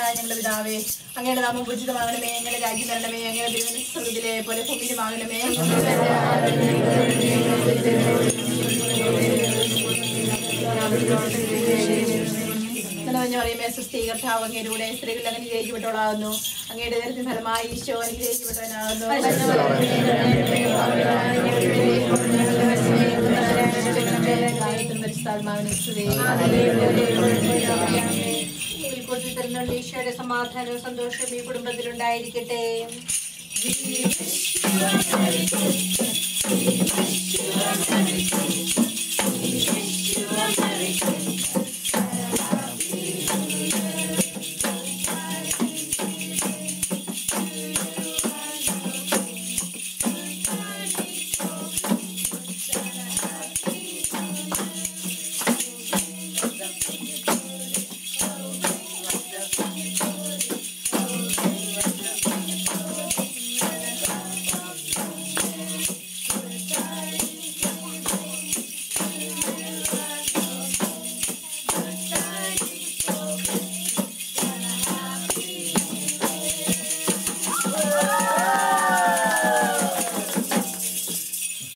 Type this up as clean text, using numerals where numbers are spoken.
സ്വർഗസ്ഥനായ ഞങ്ങളുടെ പിതാവേ, അങ്ങയുടെ നാമം പൂജിതമാകണമേ, അങ്ങയുടെ രാജ്യം വരണമേ, അങ്ങയുടെ ദൈവത്തിന്റെ സ്വർഗ്ഗത്തിലെ പോലെ ഭൂമിയിലുമാകണമേ. പറയുമേ സുസ്ഥീകർത്താവ് അങ്ങയുടെ കൂടെ സ്ത്രീകൾ അങ്ങനെ ഗ്രഹിക്കപ്പെട്ടവളാകുന്നു. അങ്ങയുടെ ദൈവത്തിന് ഫലമായി ഈശോ അനുഗ്രഹിക്കപ്പെട്ടവനാകുന്നു. ഈശോയുടെ സമാധാനവും സന്തോഷവും ഈ കുടുംബത്തിലുണ്ടായിരിക്കട്ടെ.